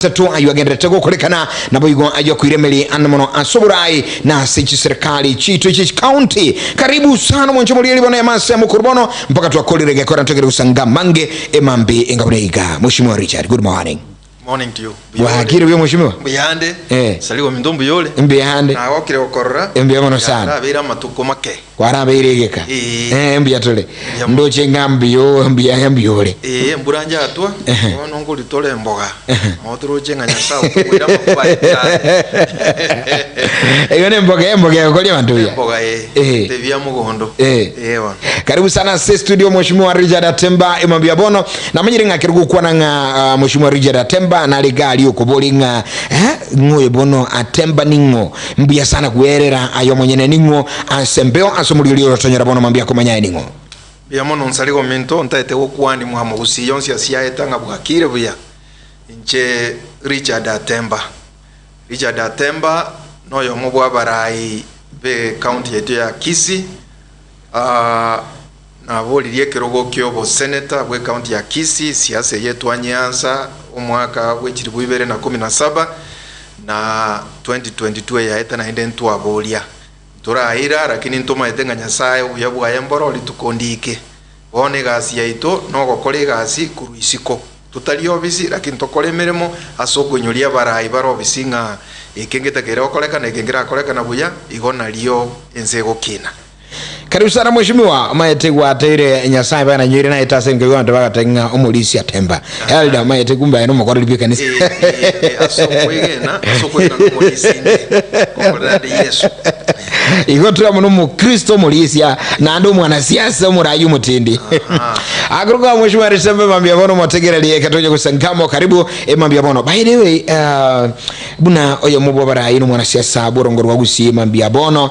Tatu ayuagendera gukorekana nabo yigo ayo kwiremeli anamono asoburai na sichi serikali chitu ichi county. Karibu sana mwenche muri bona ya masa mukurbono mpaka twakolirege kora ntogere usanga mange emambi engabuneiga. Mheshimiwa Richard, good morning. Morning to you. Wakire byo mheshimiwa? Biyande. Saligo mindombo yole. Mbiyande. Na wakire okorora. Mbiyamono sana. Abira matuko make. Kwaramba iregeka. Mbiyatole. Ndoche ngambiyo mbiyole. Mburanja atwa. Ono ngoli tole mboga. Modro chenga nyasao kwira makuba. Yone mboga yokoli bantu ya. Mboga Tevia mugondo. Ewa. Karibu sana studio mheshimiwa Richard Atemba emambia bono na manyirenga kirugu kwa nga mheshimiwa Richard Atemba na ligali okubolinga ngoye bono Atemba ningo mbia sana kuerera ayo mwenyene ningo asembeo asomulio tonyera bono mambia komanya ningo bya mono nsaligo minto ntaete wokwandi muhamo usiyonsi asiya etanga bwakire buya inche Richard Atemba noyo mubwa barai be county yetu ya Kisii na bolirie kirogo kyobo senator bwe county ya Kisii siasa yetu anyanza umwaka w'ekiri 2017 na 2022 ya eta na ndentu abolia turahira lakini ntoma etenga nyasaye uyabwa yemboro litukondike bone gasi yaito no gokore gasi kuruisiko tutali obisi lakini tokore meremo asogonyoria barayi baro bisinga ekengeta kere okoleka na ekengera akoleka na buya igona liyo enzego kina. Karibu sana mheshimiwa maete gwateire nyasaye bana nyire na itase ngego bantu bagatenga omulisi Atemba elda maete kumba eno mukoro libika kanisa asokwegena omulisi ko Yesu igotura muno mu Kristo mulisia na ndo mwana siasa murayu mutindi aguruka mheshimiwa Risembe mambia bono motegereri katoje kusangamo karibu mambia bono by the way buna oyo mubobara ino mwana siasa borongorwa gusi mambia bono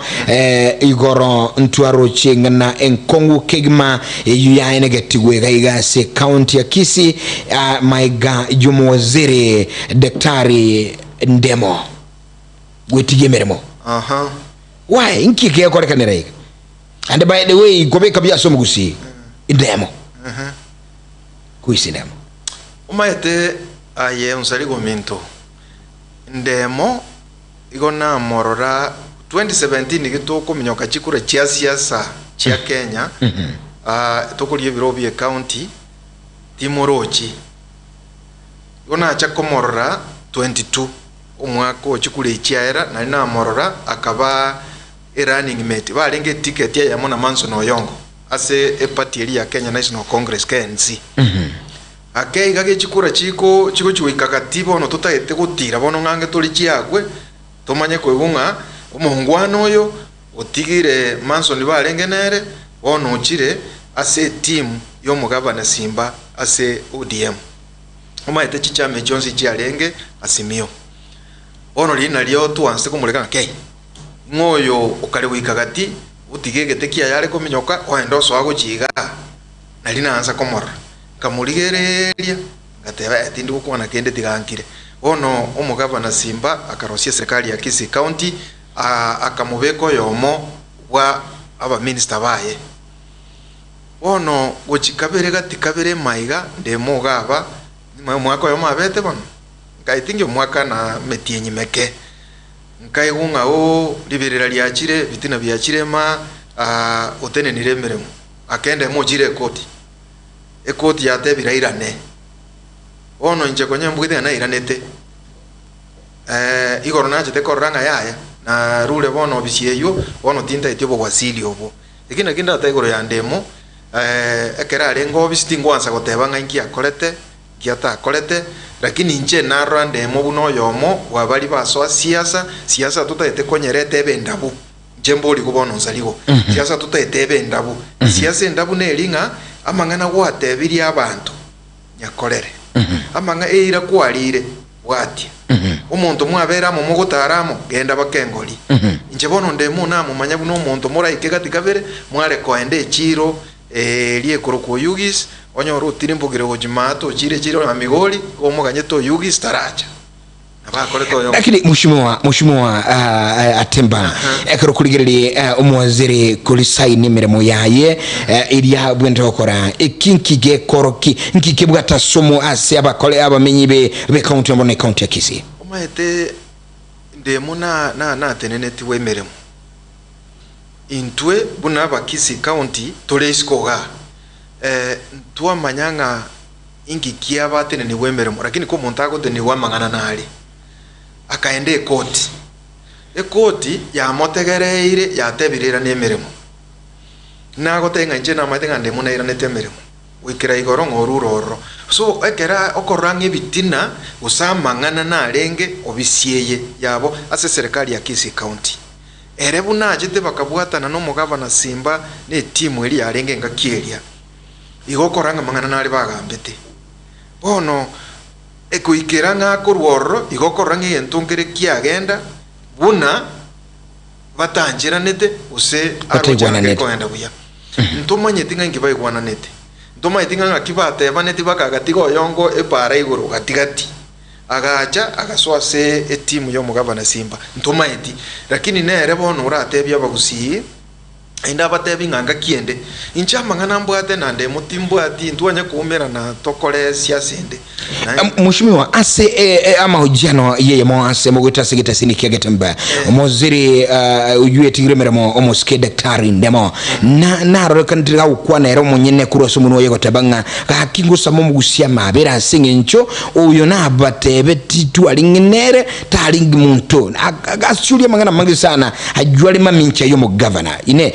igoro ntwaro chingana enkongu kegma yuya enegetigwe gaiga se county ya Kisii maiga jumwaziri Daktari Ndemo wetigemeremo why nkike yakorekanira iga and by the way gobeka bya so mugusi Ndemo kuisi Ndemo umayete aye unsaligo minto Ndemo igona morora 2017 gitoko minyoka chikura chia siasa chia Kenya tokolie birobi county timorochi igona chakomorora 22 umwako chikure chiaera na ina morora akaba running mate balenge ticket ya Mona Manson Oyongo ase party ya Kenya National Congress KNC akeiga gechikura chiko chiwikakatibo no tutaete gutira bono ngange toli chiagwe tomanye kwebunga umuhungwano oyo otigire Manson balengenere bono uchire ase team yo mugabana Simba ase ODM omaete chichame Johnson chialenge asimio bono lina lyo tuanse kumuleka kei ngoyo ukale wikagati utigegete kia yale kominyoka oendoso agochiga nalina anza komora kamuligereria gateba atindi gukwana kende tigankire bono omugabana Simba akarosia serikali ya Kisii county akamubeko yomo wa aba minister baye bono gochikabere gatikabere maiga Ndemo gaba mwaka yo mabete bono ngaitinge mwaka na metienyi meke nkai gunga o liberera liachire bitina biachire ma otene niremeremo akende mojire ekoti yate birairane ono nje konye mbugite na iranete igoro naje te koranga yaya na rule bono bisieyo bono tinta etyo bwasili obo ikina kinda ta igoro ya Ndemo ekera rengo bistingo ansa goteba nganki akolete kiata akolete lakini nje narwa Ndemo buno yomo wabali baso siasa tutaete konyerete bendabu jemboli kubono nsaligo siasa tutaete bendabu siasa endabu nelinga amangana gwatebiri abantu nyakorere amanga eira kwalire bwati umuntu mwabera mu mugotaramo genda bakengoli nje bono Ndemo na mumanya buno umuntu muraike gatikabere mware koende chiro liye koroko yugis onyo rutiri mbugire ojimato chire amigoli omuganye to yugis taracha lakini mheshimiwa Atemba ekero kuligiriri umwaziri kulisaini mirimo yaye iria bwende okora ikinkige koroki nkike bwata somo ase abakole abamenyi be county mbone county ya Kisii omaete Ndemo na teneneti wemeremo intwe buna ba Kisii county toleskoga twa manyanga ingikia batenene wemeremo lakini ko montago tene wa mangana nali akaende ekoti ya motegereire ya tebirira nemeremo nago tenga nje na matenga Ndemo na irane temeremo wikira igoro ngoruroro so ekera okorange bitina usamangana na renge obisieye yabo ase serikali ya Kisii county erebu najete bakabwatana no mugavana Simba ne timu eri yarenge ngakieria igokoranga mangana nali bagambete bono ekuikira ngakorworo igokoranga entungere kiagenda buna batangiranete use arujana koenda buya ntumanye tinga ngibaigwananete ntuma itinga ngakibate baneti bakagatigo yongo ebara iguru gatigati agacha agaswase etimu yo mugavana Simba ntuma iti lakini nere bono uratebya abagusi inda batebi nganga kiende inchama ngana mbwate na Ndemo timbwati ntwanya kuumera na tokole siasende mheshimiwa ase amahujano yeye mo ase mogwita sigita siniki Getembe moziri uyue tigremeramo omoske daktari Ndemo na rokandira ukwana ero munyene kuroso muno yego tabanga kakingusa mo mugusia mabera asingencho uyo na batebe titu alingenere talingi muntu agashulia mangana mangi sana ajwali mamincha yo mo governor ine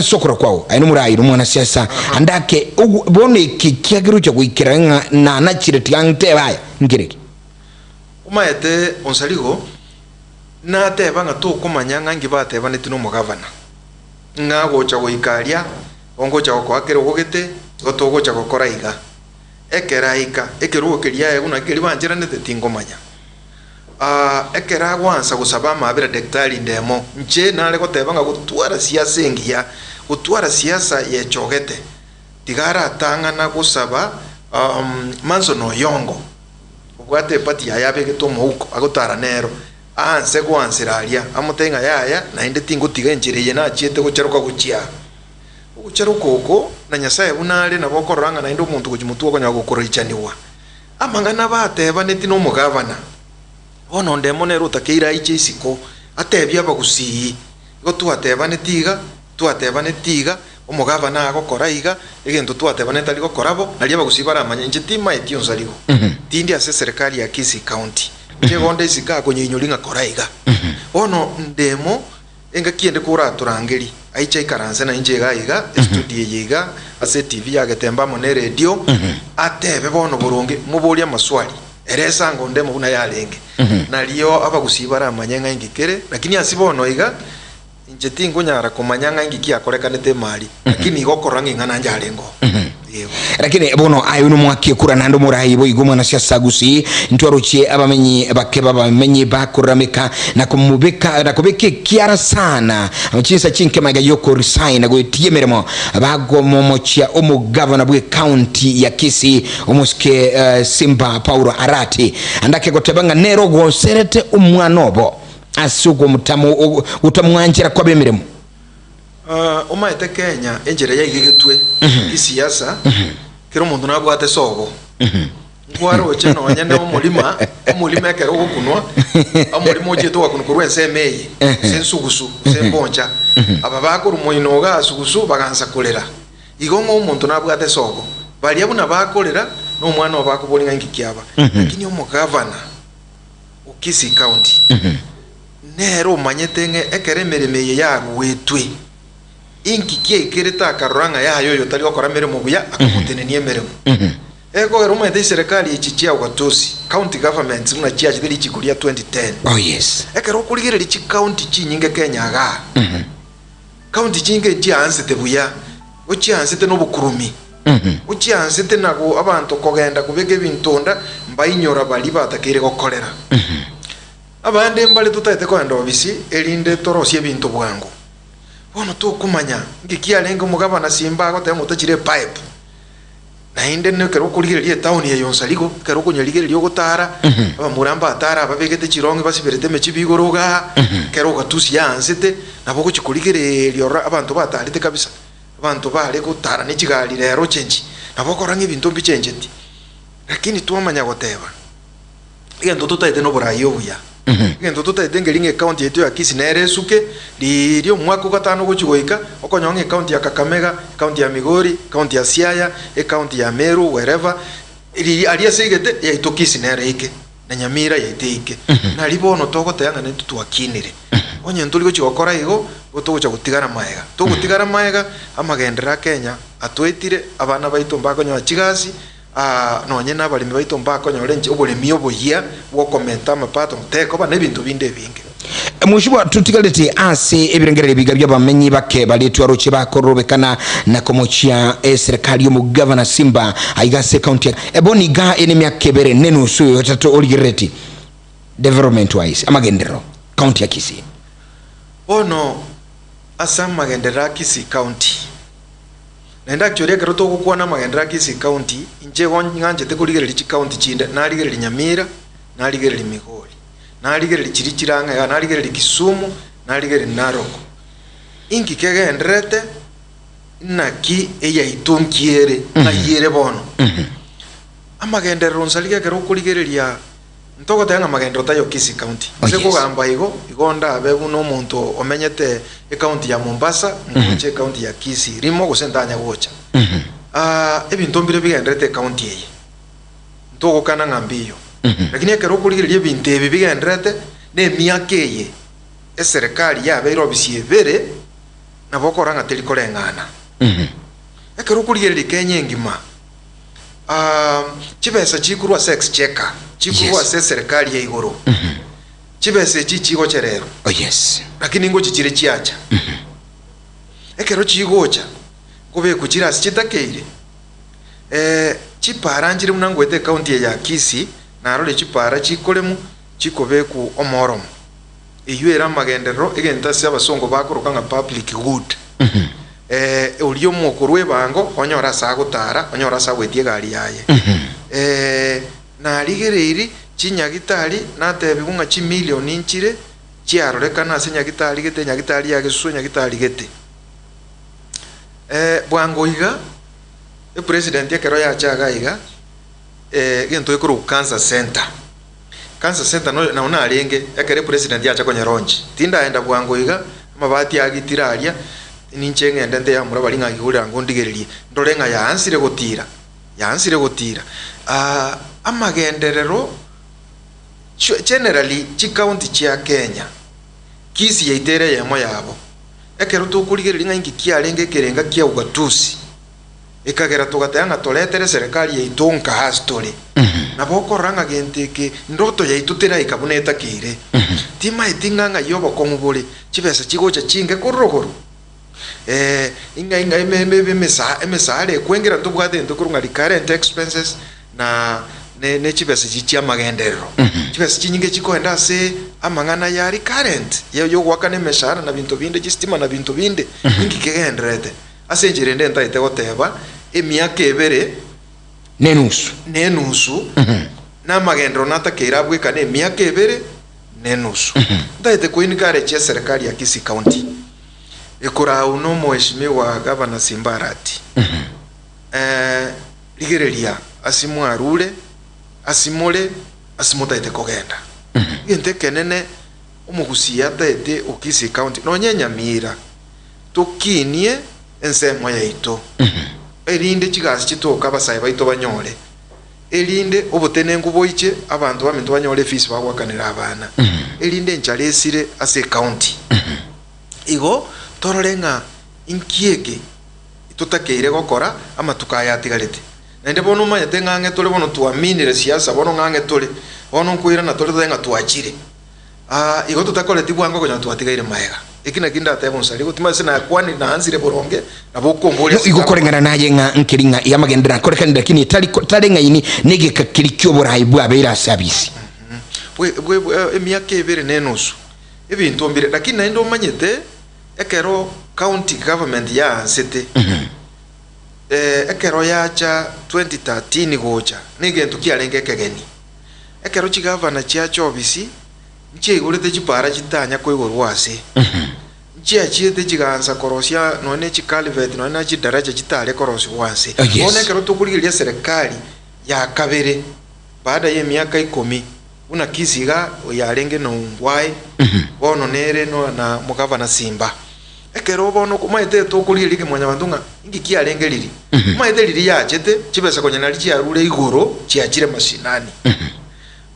sokoro kwao aino murai rumwana siasa andake bone kikiagiru cyo guikiranga na nachireti ante baya ngireki umaete onsaligo na teba nga to kumanyanga ngibate baneti no mugavana ngago cha guikaria ongo cha kwakero gogete gotogo cha gukora iga ekeraika ekerugo kiria eguna kiri banjira nete tingomanya ekera gwansa gusaba mabira daktari Ndemo nche nale goteba nga gutwara siasa engia gutwara siasa yechogete tigara tangana gusaba manso no yongo ubwate pati yabe getomo uko agutara nero anse gwansiraria amutenga yaya na inde tingutiga njireye na chiete gucheruka guchia ucheruka uko na nyasaye bunale na bokoranga na inde umuntu kujimutuwa konya gukurichaniwa amangana bateba neti no mugavana ono Ndemo nero takeira iche isiko atebya bagusi go tuateba netiga omugavana agokora iga egento tuateba netali gokorabo nali bagusi baramanya nje tima etion saligo tindi ase serikali ya Kisii county je gonde isika konyinyulinga koraiga ono Ndemo enga kiende kura turangeri aicha ikaranse na nje gaiga studio yiga ase TV ya Getembe mo ne radio atebe bono burungi mubolia maswali eresa ngo Ndemo buna yalenge naliyo abagusi baramanya ngikere lakini asibono iga njeti ngunyara kumanyanga ngiki akorekanete mali lakini gokoranga ngana njalengo lakini bono ayuno mwaki kura nando murayi bo igomwa na siasa gusi ntwaruchie abamenyi bakeba bamenyi bakuramika na kumubika na kubeke kiara sana amchinsa chinke maga yoko resign go tiemeremo bagomomochia omugavana bwe county ya Kisii omuske Simba Paulo Arati andake gotebanga nero go serete umwanobo asuko mutamu utamwanjira kwa bemiremo omaete Kenya enjere yaigitwe isiasa kero mundu nabwate sogo ngwaro cheno wanyane omulima ekero gukunwa omulimo jeto wakunukurwe nsemeye sensugusu sembonja aba bakuru moino ga sugusu baganza kolera igongo umuntu nabwate sogo bali abuna bakolera no mwana obakubolinga ngikiaba lakini omugavana Kisii county nero manyetenge ekere meremeye ya wetwe inkikie ikireta karuranga yayo yotali gokora meremo buya akamutenenie meremo ego eroma de serikali ichichia ugatosi county government una chia chidili chikulia 2010 oh yes ekero kuligire chi county chi nyinge Kenya ga county chinge chi ansete buya uchi ansete no bukurumi uchi ansete nago abantu kogenda kubege bintonda mbayinyora bali batakire gokorera abande mbali tutaite kwenda obisi elinde torosie bintu bwangu bono to kumanya ngikia lengo mugabana Simba agote mutachire pipe na inde ne kero kurigereria town ya yonsaligo kero kunyarigereria ogotara abamuramba atara ababegete chironge basibirete mechibigoroga kero gatusi yansete nabo kuchikurigereria abantu batarite kabisa abantu bale gutara nechigari rero chenji nabo koranga ibintu mbichenjeti lakini twamanya goteba igento tutaite no burayo buya igento tutaite ngeringe account yetu ya Kisii neresuke lirio mwaka gatano guchigoika okonyonge account ya Kakamega, account ya Migori, account ya Siaya, account ya Meru, wherever iri aria segete ya ito Kisii nereike na Nyamira ya iteike na libono togoteyanga ne tutwakinire onye ntuli gochigokora igo gotogocha gutigara maega togutigara maega amagendera Kenya atwetire abana baito mbakonyo chigasi nonye n'abalimi baito mbakonyo nje oburemi obuya bwo komenta amapato muteko bana ebintu binde binge mushibwa tutigalete ase ebirengerere bigabya bamenyi bake baletwa roche bakorobekana na komochia serikali yo mugavana Simba aigase county eboniga enemi akebere nenu suyo tato oligireti development wise amagendero county ya Kisii ono asam magendera Kisii county nenda kyoria kero to gukwana magendera Kisii county inje nganje te kuligereri chi county chinde naligereri Nyamira naligereri Migori naligereri Chirichiranga ya naligereri Kisumu naligereri Narok inki kegendrete naki eya itonkiere na yere bono amagendero nsalige kero kuligereria ntoko tanga magendero tayo Kisii county seko gamba igonda abebu no muntu omenyete account ya Mombasa nje county ya Kisii rimo gusentanya gocha ebintu mbire bigendrete county ye ntoko kana ngambiyo lakini ekero kuligereria ebintu ebi bigendrete ne miakeye serikali ya beiro bisiebere na bokoranga teri korengana ekero kuligereria Kenya ngima chibesa chikurwa sex checker chikurwa se serikali ya igoro chibesa chichigo cherero yes lakini ngo chichire chiacha ekero chigocha kobe kuchira chitakeire chiparanjire munangwete county ya Kisii na role chipara chikolemu chikobe ku omoromo eyuera magendero egenta se abasongo bakorokanga public good ulio mokorwe bango onyora sa gutara onyora sa gwetie gari yaye na ligereri chinyagitari natebi bunga chi milioni nchire chiarorekana se nyagitari gete nyagitari ya gesu nyagitari gete bwango iga president yakero ya chaga iga gento ekuru cancer center no na una alenge yakere president ya chako nyeronji tinda enda bwango iga mabati agitiraria ninchenge ndende ya mura balinga gihura ngondigererie ndorenga yansire gotira amagenderero generally chi county chia Kenya Kisii yaitere yemo yabo ekero tukurigereria ingi kiarenge kerenga kia ugatusi ekagera tugatanga toletere serikali yaitonka hastore na bokoranga genteke ndoto yaitutera ikabuneta kire tima itinganga yobo komubule chibesa chigocha chinge korogoro inga emesare kwengera tubwate ndokurunga current expenses na ne chibesa chichia magendero chibesa chinyinge chikoenda se amangana ya recurrent yo gwakane meshara na bintu binde chistima na bintu binde ingi kegendrete asenjire ndenta ite goteba emiaka ebere nenusu na magendero natakira bwekane emiaka ebere nenusu ndaite kuinikare che serikali ya Kisii county ekora uno mheshimiwa gavana Simbarati ligereria asimu arure asimole asimutaite kogenda gente kenene umugusia taite Kisii county no Nyamira tukinie ensemo yaito erinde chigasi chitoka basai baito banyore erinde obutene nguboiche abantu bamintu banyore fees bagwakanira abana erinde nchalesire ase county igo tororenga inkiege tutakeire gokora ama tukayatigarete nende bono manyete ngange tole bono tuaminire siasa bono ngange tole bono nkuira na tole tenga tuachire igo tutakoleti bwango konya tuatigaire maega ekina kinda tebo nsali gutima sina kwani na anzire boronge na bokombole igo korengana naye nga nkiringa ya magendera korekana lakini talenga ini nege kakirikyo borayi bwa beira service bwe emiaka ebere nenusu ebintu mbire lakini nendo manyete ekero county government ya city ekero yacha 2013 gocha nigento kiarenge kegeni ekero chigavana chiacho obisi nche igurite chipara chitanya koigorwa ase nche achiete chiganza korosia none chikalvet none chidaraja chitale korosi wase one ekero tukurigiria serikali ya kabere baada ya miaka 10 una Kisiga yarenge no ngwai bono nere no na mugavana Simba ekero bono kumaite tukurigiria mwanya bandunga ingiki yarenge riri kumaite riri yachete chibesa konya nari chiarure igoro chiachire mashinani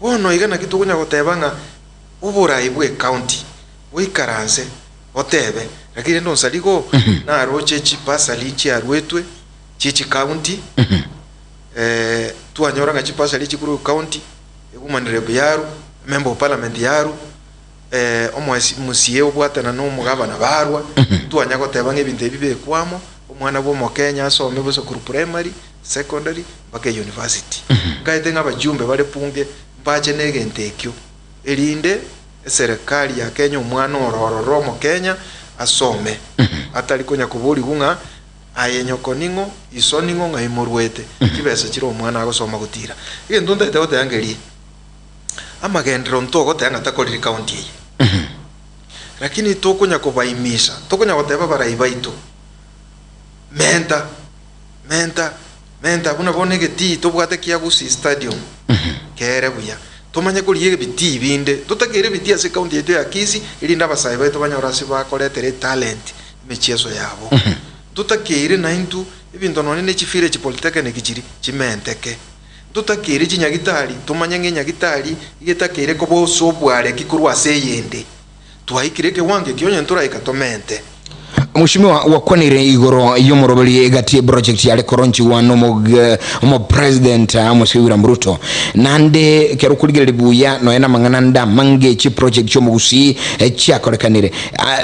bono igana kitukunya gotebanga uburai bwe county wikaranse otebe lakini ndo nsaligo na roche chipasali chiarwetwe chichi county tuanyora nga chipasali chikuru county egumanire byaru member of parliament yaru omwasi musiye obwatana no mugabana barwa tuanya goteba ngebinte bibe kwamo omwana bo mu Kenya asome buso kuru primary secondary mpaka university gaite ngabajumbe bale punge baje negentekyo erinde serikali ya Kenya umwana orororo mu Kenya asome atali konya kuburi gunga ayenyoko ningo isoningo ngai murwete kibese kiro umwana agosoma gutira ige ndonda ite yangeri amagendero ntogo tanga takoliri county ye lakini tokonya kubaimisha tokonya goteba baraibaito menta buna bonege ti tobwate kiagusi stadium kere buya tomanye kuriye biti binde tutakire biti ase county yetu ya Kisii ili ndabasaye baito banyorasi bakoletere talent mechezo yabo tutakire naintu ibintu none chifire chipolitechnic kiri chimenteke tutakire chinyagitari tumanye ngenyagitari igetakire ko boso bware kikurwa ase yende tuhaikireke wange kionye ntura ikatomente Mheshimiwa wakwanire igoro yomorobeli gati project ya koronchi wano mo president Amos William Ruto nande kero kuligere buya no ena mangananda mange chi project cyo mugusi cyakorekanire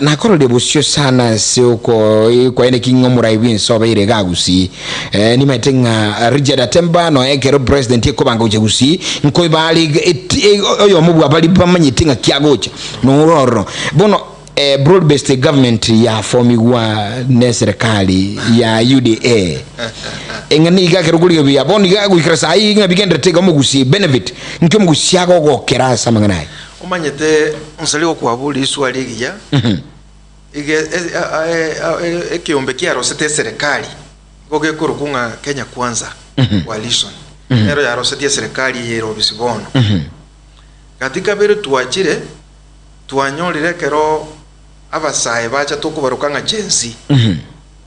na korode busyo sana soko ko ene kingomura ibinso bayire gagusi ni metenga Richard Atemba no ekero president ekobanga ujegusi nko bali oyo mubu abali bamanyitinga kyagocha no roro bono broad based government ya formiwa ne serikali ya UDA engani igakero kuliyo bya boni gagwikira sai ngabigenda tega mugusi benefit nke mugusi yako gokera samanganaye umanyete nsaliwo kwabuli swali giya ige ekiombe kiaro sete serikali goge kurukunga Kenya kwanza coalition ero ya rosete serikali yero bisibono katika bere tuachire tuanyolire kero abasaye bacha tokubarukanga jensi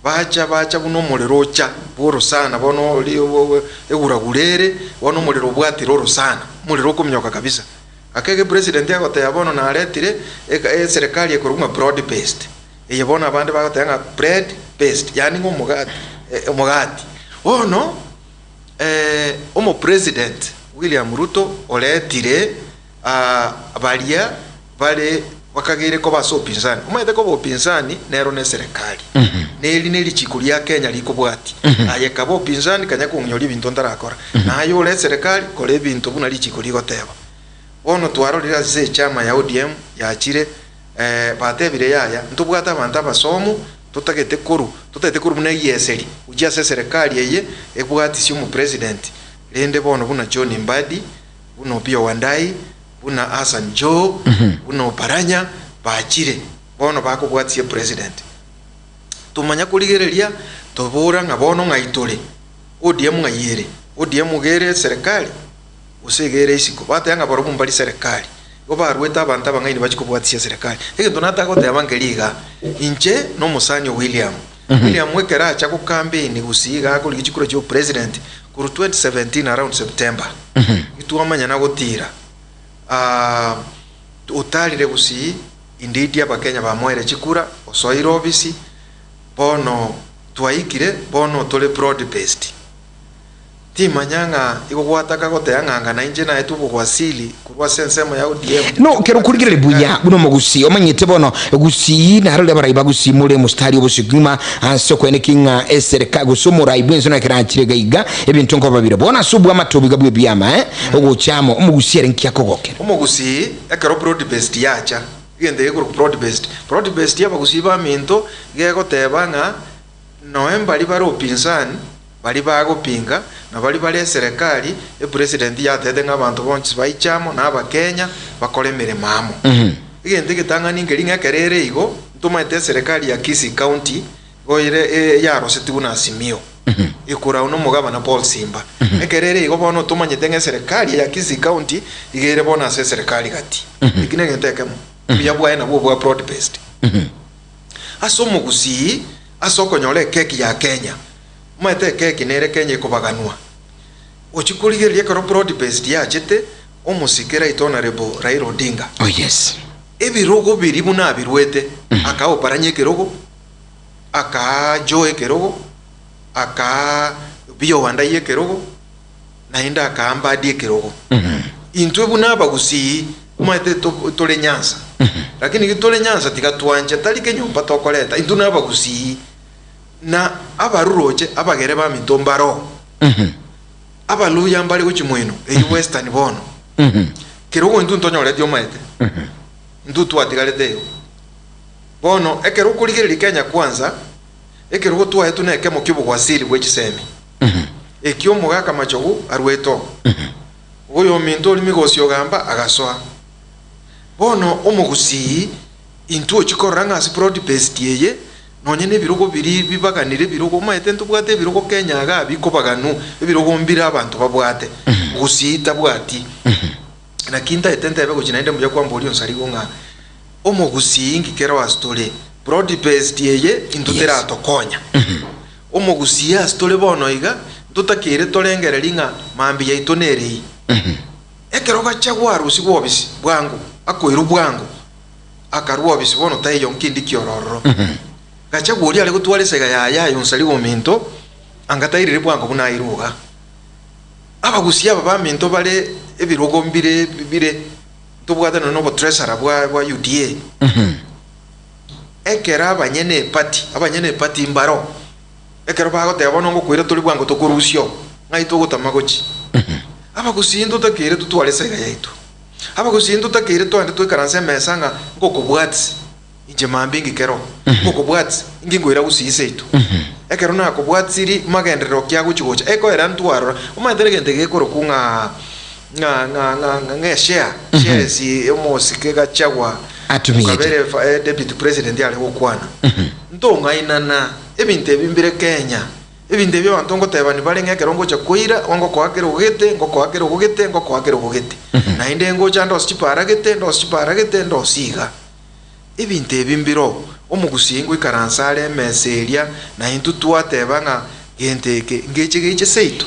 bacha buno muliro cha boro sana bono liyo eguragurere bono muliro bwati roro sana muliro kumnyoka kabisa akege president yagote yabono na aletire serikali ekorunga broad based eyebona abandi bagotanga bread based yani ngomugati ono omo president William Ruto oletire abalia bale wakagire ko baso pinzani umayete ko bo pinzani nero ne serikali neli chikuli ya Kenya liko bwati ayeka bo pinzani kanya kunyori bintu ndarakora nayo le serikali kole bintu buna lichikuli goteba ono twarorira ze chama ya ODM yachire batebire yaya ntubwata abantu abasomo tutagete kuru muna yeseri ujya se serikali yeye ebwati si mu president lende bono buna John Mbadi buno pia Wandai buna Hassan Joe buno Paranya bachire bono bakobwatie president tumanya kuligereria tobora ngabono ngaitore ODM ngayere ODM gere serikali usegere isiko batanga baro mumbali serikali goba rweta abantu abangaini bachikobwatie serikali ege donata ko tebangeliga inche no musani William wekera acha ku campaign gusiga ko ligikuro cyo president kuru 2017 around September ituamanya na gotira utalire gusi indidi abakenya bamwere chikura osoiro obisi bono twaikire bono tole broad based timanyanga igogwataka goteyanganga na inje na etu bugwasili kurwa sensemo ya ODM no kero kurigire buya buno mugusi omanyete bono gusi na harole baraiba gusi mure mustari obusiguma anso kwene kinga esereka gusumura ibwenzo na kiranchire gaiga ebintu nko babire bona subu amatobi gabwe byama oguchamo umugusi erenki yakogokera umugusi ekero broad based yacha gende yego broad based yabagusi ba minto gego tebanga November libaro pinzani bali bagopinga na bali serikali president yatete ng'abantu bonchi baichamo na abakenya bakore emirimo amo egente getang'ani ngeri ng'ekerere igo ntumaete serikali ya Kisii County goire yarosetiwu na Simio ikura uno mugabana Paul Simba ekerere igo bono tumanyete ng'e serikali ya Kisii County igere bona ase serikali gati ikine gentekemo biyabwae na bwo broad based aso Gusii asokonyole keki ya Kenya maete keki nere Kenya ikobaganwa ochikurigerie karo broad based ya chete omusikera itonarebo Raila Odinga. Oh yes. Ebirogo biribu na birwete aka oparanye kerogo aka joe kerogo aka biyo wanda ye kerogo na inda aka amba die kerogo intwebu na Bagusii maete tole Nyanza lakini gitole Nyanza tikatwanje talike nyumba tokoleta intu na Bagusii na abaruroche abagere ba mitombaro abaluya mbali kuchimwino eyi western bono kerogo intu ntonyole dio maete ndutu atigaleteo bono ekero kuligeri Kenya kwanza ekero tuwa etu neke mukibu kwa siri bwechisemi ekyo mugaka machogu arweto uyo minto limigosi ogamba agasoa bono Gusii intu ochikoranga as broad based yeye nonyene birugo biri bibaganire birugo maete ntubwate birugo Kenya aga bikobaganu birugo mbira abantu babwate Gusii tabwati na kinta etente ebe kuchinaende mujya kwamba uri onsarigo nga Gusii ngikero wa story broad based yeye intutera atokonya Gusii a story bono iga tutakire tolengere linga mambi ya itonere ekero gachagwa rusi bwobisi bwangu akoiru bwangu akarwa bisi bono tayo nkindi kiororo gachagwa uri ale gutwale sega ya yonsarigo minto angatairire bwangu bunairuga Gusii aba baminto bale ebirogo mbire tubwata no treasurer bwa UDA ekera abanyene party mbaro ekero bagote abono ngo kwira tuli bwango tokurusyo ngaito gutamagochi Gusii ntutakire tutwale sega yaitu Gusii ntutakire twande twikaranse mesanga ngo kubwatsi inje mambingi kero ngo kubwatsi ngingwira Gusii seitu ekero na kubwatsiri magendero kya guchigocha eko era ntwaro umaendere gente gekoro kunga shares omosike gachagwa atumiyete deputy president yale gukwana ntonga inana ebinte bimbire Kenya ebinte byo bantongo tebani bale ngekero ngocha kuira wango kwakero gugete na inde ngocha ndo sipara gete ndo siga ebinte bimbiro Gusii ngwikaransale meseria na intu twatebanga genteke ngeche seitu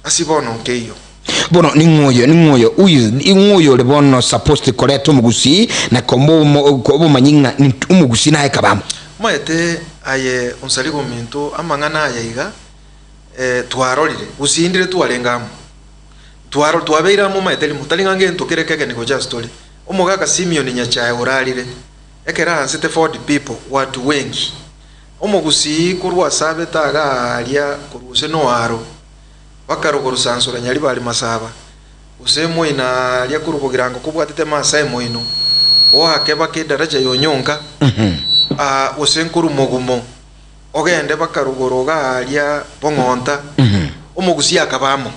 asibono nkeyo bono ningoyo uyu le bono supposed correct Gusii na kombo manyinga Gusii na ekabamo maete aye onsaligo minto amangana ayiga twarorire Gusii ndire twalengamo twabeira mu maete mutalinga ngento kerekeke niko just story omugaka Simeon Nyachae uralire ekera hansete 40 people watu wengi Gusii kurwa sabe taga alia kuruse no aro bakaruguru sansura nyali bali masaba usemo ina alia kurubugirango kubwatete masai moino oake bakidaraja yonyonka usenkuru mogumo ogende bakaruguru ga alia bongonta Gusii akabamo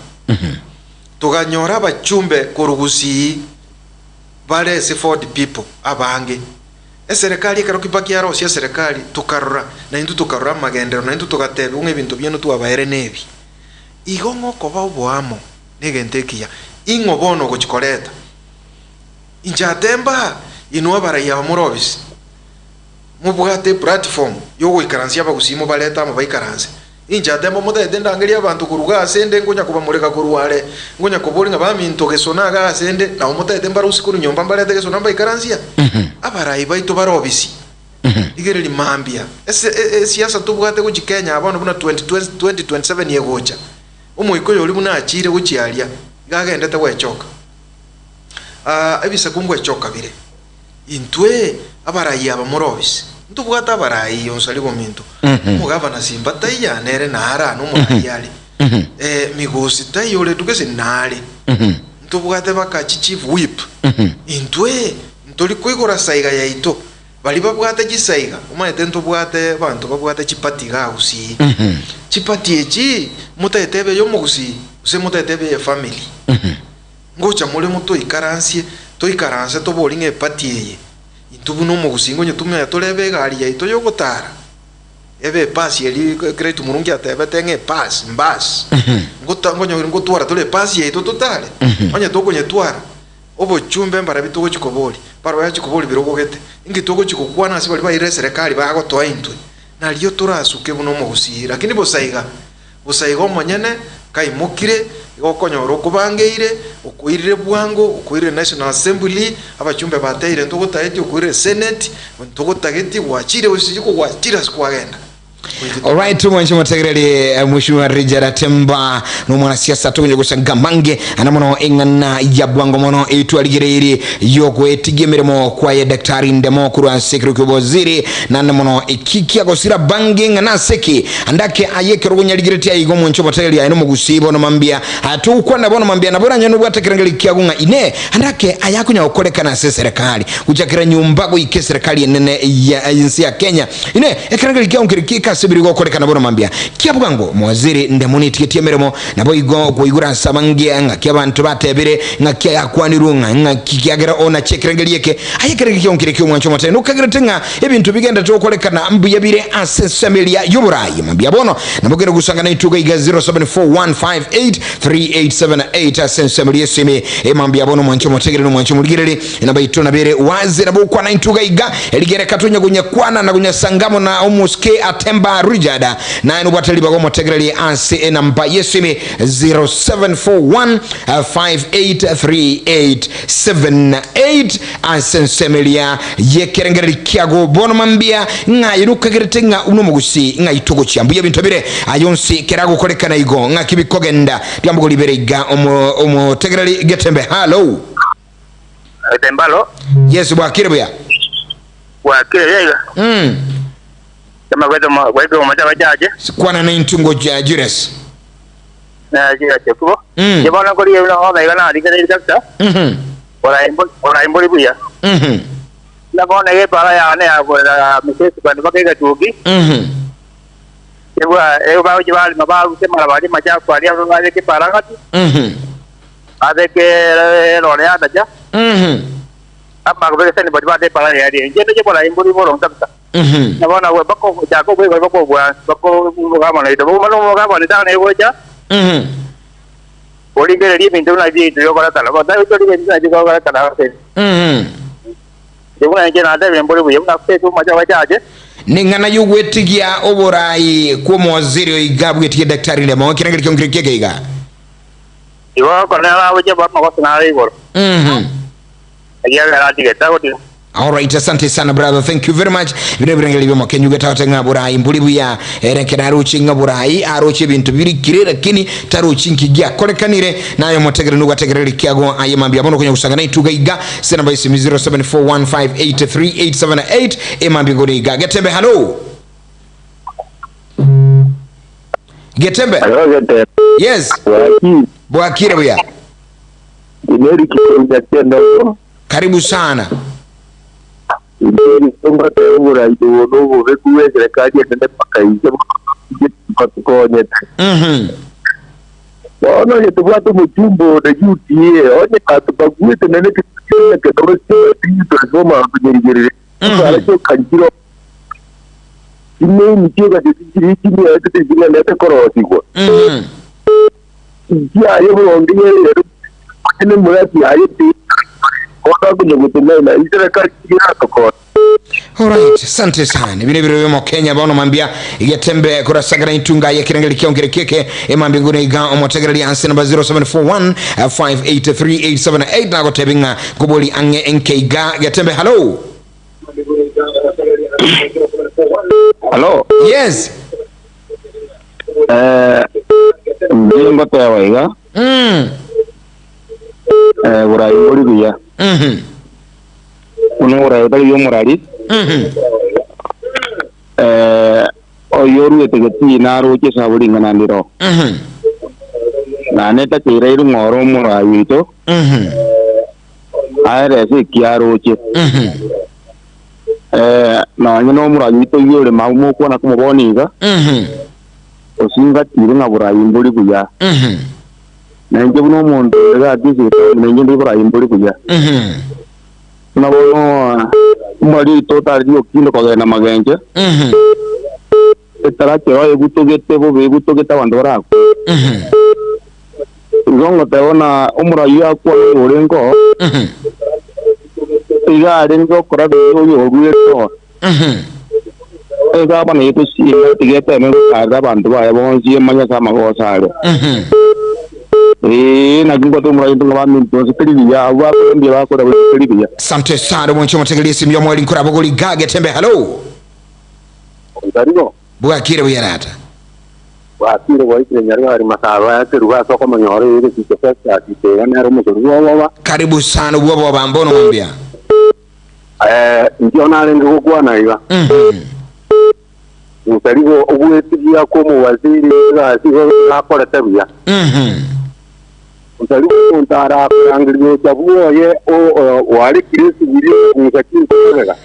tuganyora bachumbe kurugusii bale 40 people abange serikali karo kipakia ro sia serikali tukarura na intu tukarura magendero na intu tugatebe unge bintu byeno tuabaere nebi igongo koba obwamo negentekia ingo bono gochikoleta injatemba inwa baraya murobisi mubwate platform yo gwikaransia Bagusii baleta baikaranse injatemba mudede ndangeria abantu kuruga asende ngonya kuba mureka kuruwale ngonya kuburinga baminto gesonaga asende na mudede mbarusi kuru nyomba mbalete gesona baikaransia abarayi baito barobisi igere limambia siasa tubwate ku Kenya abana buna 2027 yegocha umwiko yoli buna achire guchialia gagendete wechoka ebisa kungwe choka bire intwe abarayi abamurobisi ntubwata abarayi onsaligo minto mugabana Simba taiya nere nara no murayali migosi tayole tukese nale ntubwate bakachi chief whip intwe ntoli kwigora saiga yaito bali babwate gisaiga umaete ntobwate bantu babwate chipati gausi chipati echi mutetebe yo mugusi use mutetebe ya family ngocha muri muto ikaransie to ikaranse to bolinge pati eye intubu no mugusi ngonye tumya yatolebe gari ya ito yogotara ebe pasi eli kretu murungi atebe tenge pas mbas ngota ngonyo ngotwara tole pasi ye ito totale onye to konye twara obo chumbe mbara bitogo chikoboli paro ya chikoboli birogogete ingitogo chikokwana asibali bayire serikali bagotoa intwe na liyo turasuke buno mugusi lakini bosaiga omonyene kaimukire igokonyoro kubangeire ukuirire bwango ukuirire National Assembly abachumbe bateire ntogotageti ukuirire Senate ntogotageti wachire usijiko wachira sikwagenda. Alright, mwancho mategereli mheshimiwa Rijara Temba no mwanasiasa tunye gusanga mange anamono engana ya bwango mono etwaligiriri yoko etigemeremo kwa ya daktari Ndemo kurwa sekuru kuboziri na namono ikiki agosira bange ngana seki andake ayeke rugunyaligiretia igo mwancho mategereli ayino mugusibo no mambia atu kwa nabono mambia nabora nyano bwatakerengeli kiagunga ine andake ayakunya okolekana se serikali kujakira nyumbago ike serikali enene ya insi ya Kenya ine ekerengeli kiaungirikika sibiri go koleka nabona mambia kiabwango mwaziri Ndemoni tiketiemeremo nabo igo kuigura samangia nga kyabantu batebere nga kyakwaniru nga kiagera ona chekerengeli yeke ayekerenge kyonkireke mwancho mate no kagera tenga ebintu bigenda to koleka na mbu yabire asesemelia yoburayi mambia bono nabogera gusangana ituga iga 0741583878 asesemelia sime mambia bono mwancho motegere no mwancho muligirere inabaito nabere wazi nabo kwa na ituga iga eligere katunya gunya kwana na gunya sangamo na omuske atemba Rijada na nubatali bago motegreli ansi namba yesimi 0741583878 ansensemelia yekerengeri kiago bono mambia nga iruka geretenga uno mugusi nga itugo chiambuye bintu bire ayonsi kerago kolekana igo nga kibikogenda byambugo liberega omo tegreli Getembe. Hello Tembalo. Yes bwa kirebya kama wedo mmoja wajaje kwana na intungo jires na jira chekubo jibona ko riyo na hoda igana dikere dakta ora imboli buya na bona ye para ya ne ya message kwa bakega tugi ewa ba jibali mabagu se marabadi maja kwa ria ba ke para ngati ade ke lore ada ja apa ko bese ni badi para ya ri je bona imboli borong dakta nabona we bako jako we bako kama na ito mano kama ni tane goja ori ngere ri mindu na ji yo kala tala ba ito ri mindu na ji kala tala Jebuna nje na debe mbole buye una fetu maja wajaje ningana yugwetigia oborai kwa mwaziri oigabwe tiye daktari Ndemo kirangeli kyongirikeke iga iwa kona waje ba ma na igoro agia gara tigeta goti. All right, asante sana brother, thank you very much. Bire birangeli bimo kenyu getawa nga burai mbulibu ya erekera ruchi nga burai aroche bintu biri kirera kini taruchi nkigia korekanire nayo motegere nuga tegere kiago ayemambia bono kwenye kusangana ituga iga sena by 0741583878 emambia gori iga Getembe. Hello Getembe. Hello Getembe. Yes bwakire buya ineri kitendo karibu sana Songa teura ido no vekuwe serikali ende pakaije patukonye ono ye tubatu mujumbo de yutie onye katubaguye tenene kitine ke dosi tito soma kunyirigere ala cyo kanjiro ine mitiga de tiri tiri ete tiri lete koroti go ya yo ngire ene murati ayiti Alright, asante sana. Bine biro Kenya bono mambia Getembe kurasagara itunga ya kirangeli kyongerekeke emambia ngune iga omotegereli anse number 0741583878 na gotebinga kuboli ange enkeiga Getembe. Hello Hello. Yes Mbingo tewa iga urai bolibiya uno urai yo morali oyoru etegeti naro che sabuli nganandiro na neta tireiru ngoro morai to are se kiaro che na nyino murayi to yore mamu ko na kumuboniga osinga tiringa burayi mbuli kuya na nje buno muntu ga disi na nje burayi mbuli kuya na bono mari total dio kilo ko na magenje etara ke oye butogete bo be butogeta bandora ngongo taona umurayi akwa orengo iga rengo kora be yo rueto ega bana yeto si tigete me kada bantu ba yabo si manya sama ko sare na gingo to mura yinto ngami to sekiriya aba ko ndi ba ko da sekiriya sante sana mwancho mategeli simu mwali nkura bogoli Getembe. Hello ndarigo bwa kire buyarata wa kire wa ikire nyari hari masaba ya teruga soko manyore ile kitefesa kitega nero muzuru wa karibu sana bwa bambono mwambia ndio nalenga kwa naiba ndarigo ubwetigia ko mu waziri ga siho akora tabia ndarigo kontara angiryo tabuo ye o wali kirisi biri ngakini kulega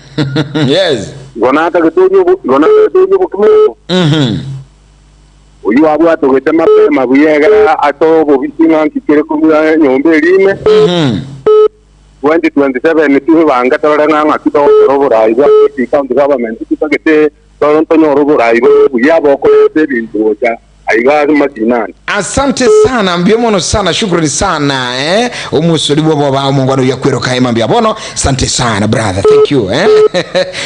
yes gonata gatojo bukumo uyu abu atogete mapema buyega ato bobisinga nkikere kumya nyombe lime 2027 nitu banga toranga ngakito robora iba county government kitagete toronto robora iba yabo ko bintu cha aiga matinani. Asante sana mbiomono sana, shukrani sana umusuri baba mungwano yakwero kaima mbiabono. Asante sana brother, thank you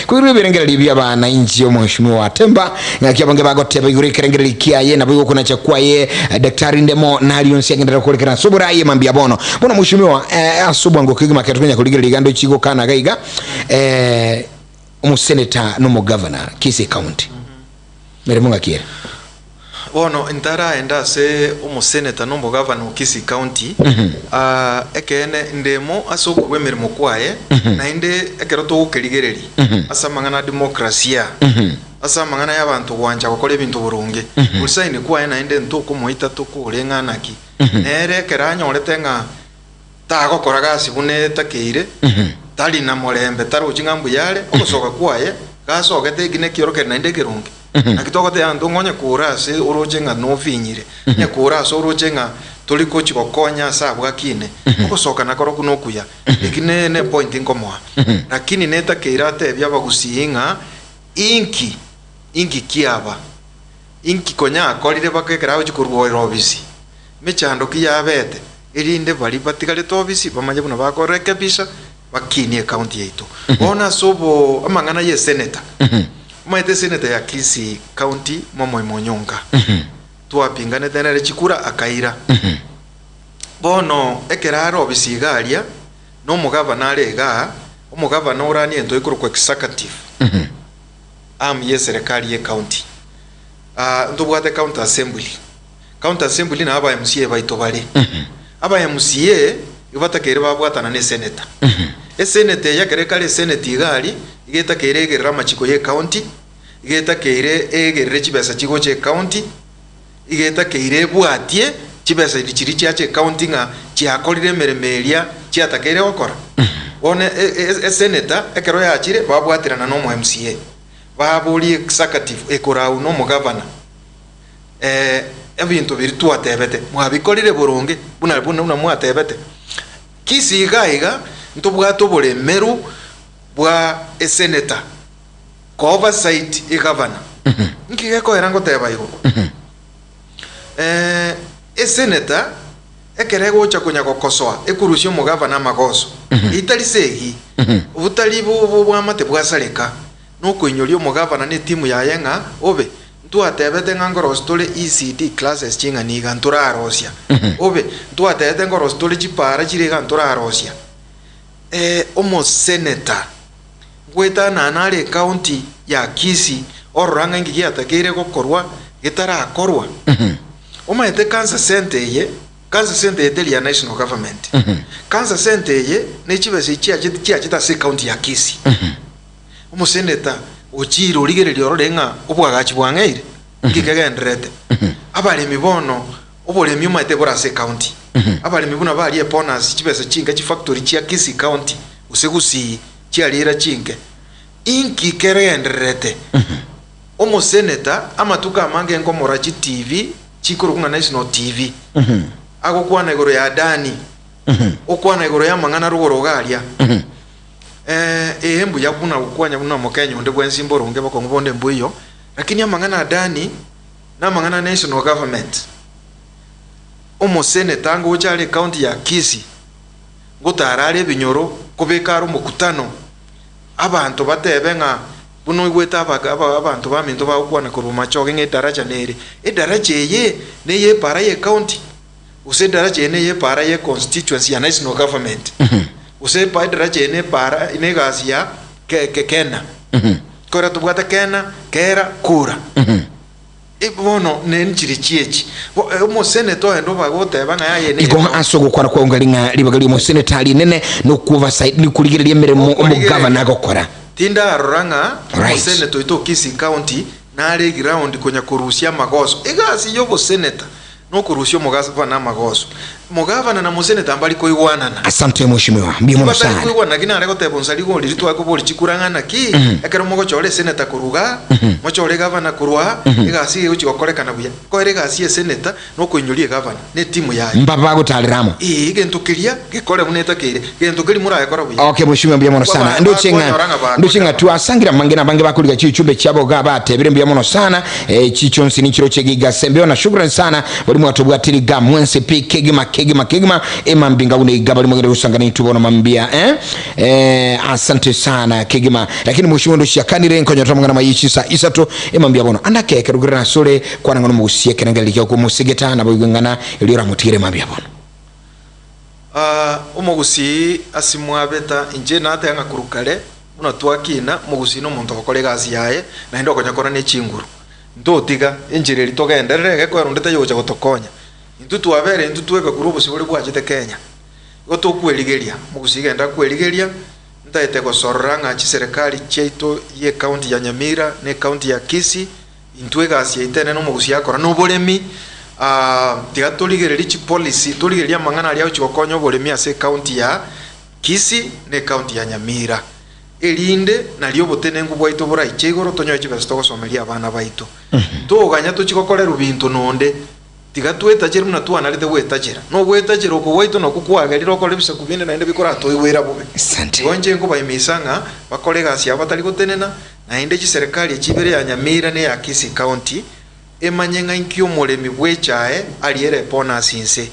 kuiru birengera libya bana inji yo mheshimiwa wa Temba ngakia bange bagoteba yuri kerengera likiaye na bigo kuna chakwa ye daktari Ndemo nalionsi yagendera kolekera sobora ye mbiabono bona mheshimiwa asubwango kigima ketunya kuligera ligando chigo kana gaiga umuseneta no mu governor Kisii County meremunga kiere bono intara enda se umuseneta no mu governor Kisii County ekene Ndemo asokwe mirimo kwaye na inde ekeroto ukerigereri asamangana demokrasia asamangana y'abantu gwanja gukora ibintu burunge usaine kwaye na inde ntoko muita tukurenganaki nere keranyorete nga tagokora gasi bune takeire tali na morembe taro chingambu yale okusoka kwaye gasogete gine kioroke na inde kirunge nakitogote andu ngonye kurase urojenga no vinyire nya kurase urojenga tuli kochi gokonya sabwa kine okusoka nakoro kunokuya ikine ne point inkomoa lakini neta keirate byabagusinga inki kiaba inki konya akorire bakekera uchikurwo obisi mechando kiyabete irinde bali batigale tobisi bamaje buna bakoreke bisa bakini account yetu ona sobo amangana ye senator maite senator ya Kisii County momo imonyonga tuapingane tenere chikura akaira bono ekeraro obisigalia no mugavana alega umugavana urani ento ikuru kwa executive ye serikali ye county ndubwate county assembly na aba MCA baito bale aba MCA ibatakere babwatana ne senator senator yakerekale senate igali igeta keregerera machiko ye county igeta keire egerere chibesa chigo che county igeta keire bwatie chibesa ichiri chache county nga chiakorire meremeria chiatakere okora one senator ekero yachire babwatirana no mu MCA babuli executive ekorau no mu governor ebintu biri tuatebete mwabikorire burunge buna mwatebete Kisii gaiga ntubwato bulemeru bwa senator ko oversight e governor nkigeko erango teba igo senator ekerego cha kunya gokosoa ekurusyo mu governor magoso itali segi ubutali bwa mate bwa saleka no kuinyorio mu governor ne timu ya yenga obe tuatebete ngangoro stole ECD classes chinga ni gantura arosia obe tuatebete ngoro stole chipara chire gantura arosia omo senator gweta na nare county ya Kisii oranga ngigia takire gokorwa gitara akorwa omaete kansa center ye ya national government kansa center ye ne chibese chia se county ya Kisii omo senator ochiro ligereri ororenga obwagachi bwangeire ngikegendrete abali mibono obole myumate bora se county abali mibuna bali bonus chibese chinga chi factory chia Kisii County usegusi chialira chinge inki kerenderete omo senator amatuka mange ngomora chi TV chikurukunga national TV agokwana igoro ya dani okwana igoro ya mangana rugoro garia embu yakuna gukwanya buna Mukenya onde bwensimbo ronge bakongobonde mbuyo lakini amangana dani na mangana national government omo senator ngo chale county ya Kisii ngotarare binyoro kubekaro mukutano abantu batebenga buno igweta abantu baminto bakwana kuruma choge ngedaraja nere edaraja ye neye para ye county use daraja neye para ye constituency ya national government use pa daraja ne para inegasi ya kena kora tubwata kena kera kura ibono nenchiri chiechi mo senator endo bagoteba nga yaye ne iko asogo kwa ngalinga libagali mo senator ali nene no kuva side ni kuligirira mirimo omo governor gokora tinda aroranga mo senator ito Kisii county na ale ground konya kurusia magoso igasi yobo senator no kurusia mugaza na magoso mugavana na museneta mbali ko igwanana. Asante mheshimiwa mbimo sana ko igwana gina areko tebo nsaligo liritwa ko boli chikurangana ki ekero mugo chole seneta kuruga mo chole gavana kurwa igasi uchi gokorekana buya ko ere gasi seneta no kuinyurie gavana ne timu yayo mbaba gutaliramo gentukiria gekore muneta kire gentukiri muraye kora buya. Okay mheshimiwa mbimo sana nduchinga tu asangira mangina bange bakuriga chichumbe cyabo gabate bire mbimo sana chicho nsini chiro chegiga sembeo na shukrani sana bali mwatubwatiri ga mwense kegima emambinga une gabali mwagere usangana itubona mambia asante sana kegima lakini mheshimiwa ndo shiakanire nkonyota mwana mayichi sa isato emambia bono andake kerugura na sole kwa ngono musie kenangali cyako musigeta na bugangana elira mutire mambia bono umugusi asimwabeta inje nate yanga kurukale muno twakina mugusi no muntu akore gazi yaye na ndo konyakora ne chinguru ndo tiga injire litogenderere geko rundete yocha gotokonya intutu abere intutu eka kurubu sibuli bwachite Kenya goto kweligeria mugusigenda kweligeria ndaite gosoranga chi serikali cheito ye county ya Nyamira ne county ya Kisii intwega asietene no mugusia kora no bolemi tiga toligereri chi policy toligeria mangana ali auchi gokonyo bolemi ase county ya Kisii ne county ya Nyamira elinde na lyo botene ngubwaito bora ichegoro tonyoje besto gosomeria abana baito tuganya tuchikokorera ubintu nonde tiga twetagera muna twanarite wetagera no wetagera ko waito no kukwagerira okore bisa kubinde naende bikora toiwera bube asante bonje ngo bayimisanga bakore gasi abatari gotenena na inde chi serikali chibere ya Nyamira ne ya Kisii county emanyenga inkyo molemi bwechae aliere pona sinse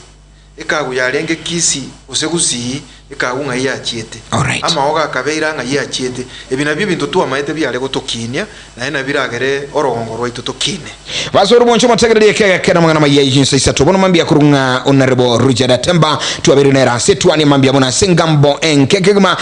ekagu yarenge Kisii usegusi ekagunga ya chiete ama oga kabeira nga ya chiete ebina bibintu tu amaite byale gotokinya na ena biragere orongo rwaito tokine basoro boncho mategerere kega kena mangana mayeji sisa to bono mambia kurunga honorable Getembe Television Network tu abere nera setwani mambia bona sengambo enkekegma